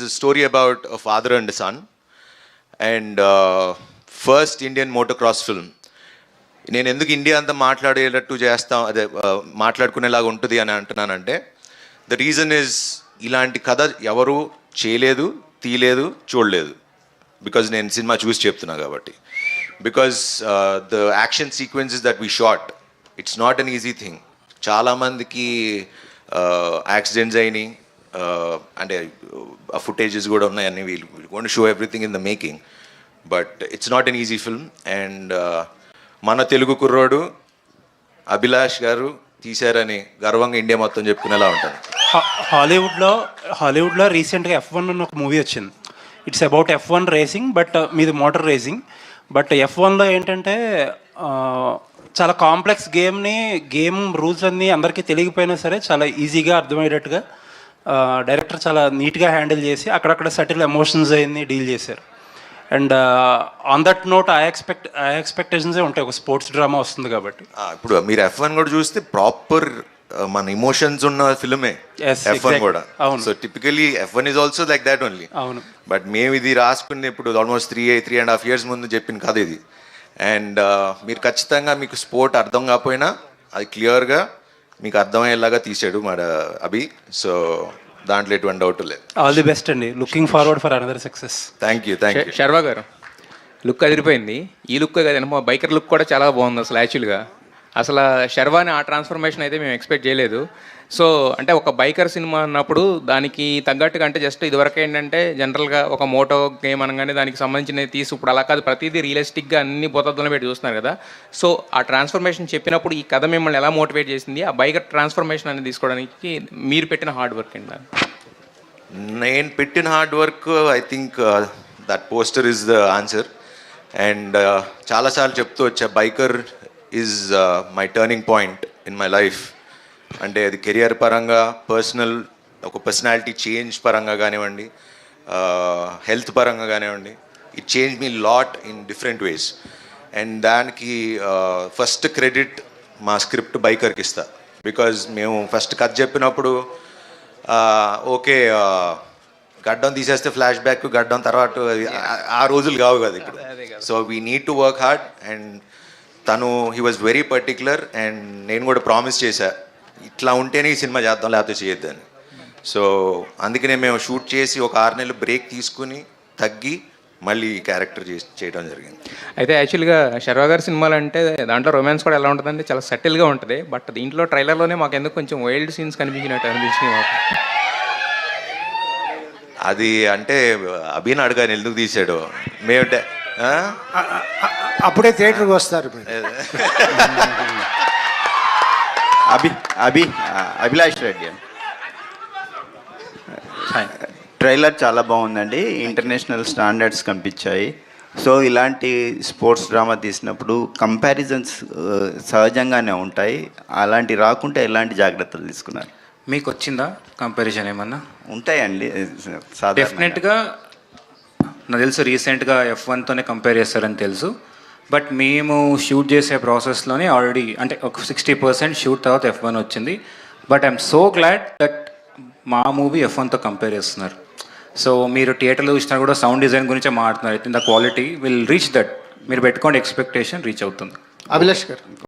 It's a story about a father and a son, and first Indian motocross film. నేను ఎందుకు India అంతా మాట్లాడేటట్టు చేస్తాం అదే మాట్లాడుకునేలాగా ఉంటుంది అని అంటున్నానంటే ద రీజన్ ఇస్ ఇలాంటి కథ ఎవరు చేయలేదు, తీయలేదు, చూడలేదు. బికాజ్ నేను సినిమా చూసి చెప్తున్నా కాబట్టి. Because the action sequences that we shot, it's not an easy thing. చాలామందికి యాక్సిడెంట్స్ అయినాయి, అంటే ఆ ఫుటేజెస్ కూడా ఉన్నాయి. అన్ని we'll gonna show everything in the making, but it's not an easy film. And మన తెలుగు కుర్రోడు అభిలాష్ గారు తీశారని గర్వంగా ఇండియా మొత్తం చెప్పుకునేలా ఉంటుంది. హాలీవుడ్లో రీసెంట్గా F1 అని ఒక మూవీ వచ్చింది. It's about F1 racing, but మీది మోటార్ రేసింగ్. బట్ F1లో ఏంటంటే చాలా కాంప్లెక్స్ గేమ్ రూల్స్ అన్నీ అందరికీ తెలియకపోయినా సరే చాలా ఈజీగా అర్థమయ్యేటట్టుగా డైరెక్టర్ చాలా నీట్గా హ్యాండిల్ చేసి అక్కడక్కడ సటిల్ ఎమోషన్స్ అయింది డీల్ చేశారు. And on that note I ఎక్స్పెక్టేషన్సే ఉంటాయి, ఒక స్పోర్ట్స్ డ్రామా వస్తుంది కాబట్టి. ఇప్పుడు మీరు F1 కూడా చూస్తే ప్రాపర్ మన ఇమోషన్స్ ఉన్న ఫిల్మే F1 కూడా. So typically F1 is also like that only. అవును. బట్ మేము ఇది రాసుకుని ఇప్పుడు ఆల్మోస్ట్ 3.5 years ముందు చెప్పిన కథ ఇది. అండ్ మీరు ఖచ్చితంగా మీకు స్పోర్ట్ అర్థం కాకపోయినా అది క్లియర్గా మీకు అర్థమయ్యేలాగా తీసాడు మన అభి. సో దాంట్లో ఎటువంటి డౌట్ లేదు. ఆల్ ది బెస్ట్ అండి, looking forward for another success. Thank you. Sharwa గారు లుక్ అదిరిపోయింది. ఈ లుక్ కదండి, మా బైకర్ లుక్ కూడా చాలా బాగుంది అసలు. యాక్చువల్గా అసలు శర్వాని ఆ ట్రాన్స్ఫర్మేషన్ అయితే మేము ఎక్స్పెక్ట్ చేయలేదు. సో అంటే ఒక బైకర్ సినిమా అన్నప్పుడు దానికి తగ్గట్టుగా, అంటే జస్ట్ ఇదివరకు ఏంటంటే జనరల్గా ఒక మోటో గేమ్ అనగానే దానికి సంబంధించినవి తీసి, ఇప్పుడు అలా కాదు, ప్రతిదీ రియలిస్టిక్గా అన్ని బోతత్వంలో పెట్టి చూస్తున్నారు కదా. సో ఆ ట్రాన్స్ఫర్మేషన్ చెప్పినప్పుడు ఈ కథ మిమ్మల్ని ఎలా మోటివేట్ చేసింది, ఆ బైకర్ ట్రాన్స్ఫర్మేషన్ అనేది తీసుకోవడానికి మీరు పెట్టిన హార్డ్ వర్క్ ఏంటి? నేను పెట్టిన hard work, I think that poster is the answer. And చాలాసార్లు చెప్తూ వచ్చా, biker is my turning point in my life. అంటే అది కెరియర్ పరంగా, ఒక పర్సనాలిటీ చేంజ్ పరంగా కానివ్వండి, హెల్త్ పరంగా కానివ్వండి, it change me lot in different ways. And దానికి ఫస్ట్ క్రెడిట్ మా స్క్రిప్ట్ బైకర్కి ఇస్తా. బికాజ్ మేము ఫస్ట్ కథ చెప్పినప్పుడు ఓకే గడ్డం తీసేస్తే ఫ్లాష్ బ్యాక్, గడ్డం తర్వాత ఆ రోజులు కావు కదా ఇప్పుడు. So we need to work hard. And తను he was very particular. And నేను కూడా ప్రామిస్ చేశా, ఇట్లా ఉంటేనే ఈ సినిమా చేద్దాం, లేకపోతే చేయొద్దని. సో అందుకనే మేము షూట్ చేసి ఒక 6 నెలలు బ్రేక్ తీసుకుని తగ్గి మళ్ళీ క్యారెక్టర్ చేయడం జరిగింది. అయితే యాక్చువల్గా శర్వా గారి సినిమాలు అంటే దాంట్లో రొమాన్స్ కూడా ఎలా ఉంటుందంటే చాలా సెటిల్గా ఉంటుంది. బట్ దీంట్లో ట్రైలర్లోనే మాకు ఎందుకు కొంచెం వైల్డ్ సీన్స్ కనిపించినట్టు అనిపించింది మాకు. అది అంటే అభిని అడగాని ఎందుకు తీసాడు. మేము అప్పుడే థియేటర్కి వస్తారు. అభిలాష్ రెడ్డి ట్రైలర్ చాలా బాగుందండి. ఇంటర్నేషనల్ స్టాండర్డ్స్ కనిపించాయి. సో ఇలాంటి స్పోర్ట్స్ డ్రామా తీసినప్పుడు కంపారిజన్స్ సహజంగానే ఉంటాయి. అలాంటి రాకుంటే ఎలాంటి జాగ్రత్తలు తీసుకున్నారు? మీకు వచ్చిందా కంపారిజన్ ఏమన్నా? ఉంటాయండి డెఫినెట్గా. నాకు తెలుసు రీసెంట్గా F1తోనే కంపేర్ చేస్తారని తెలుసు. బట్ మేము షూట్ చేసే ప్రాసెస్లోనే ఆల్రెడీ అంటే ఒక 60% షూట్ తర్వాత F1 వచ్చింది. But I'm so glad that మా మూవీ F1తో కంపేర్ చేస్తున్నారు. సో మీరు థియేటర్లో చూసినా కూడా సౌండ్ డిజైన్ గురించే మాట్లాడుతున్నారు. అయితే the quality will reach that. మీరు పెట్టుకోండి, ఎక్స్పెక్టేషన్ రీచ్ అవుతుంది. అభిలాష్ గారు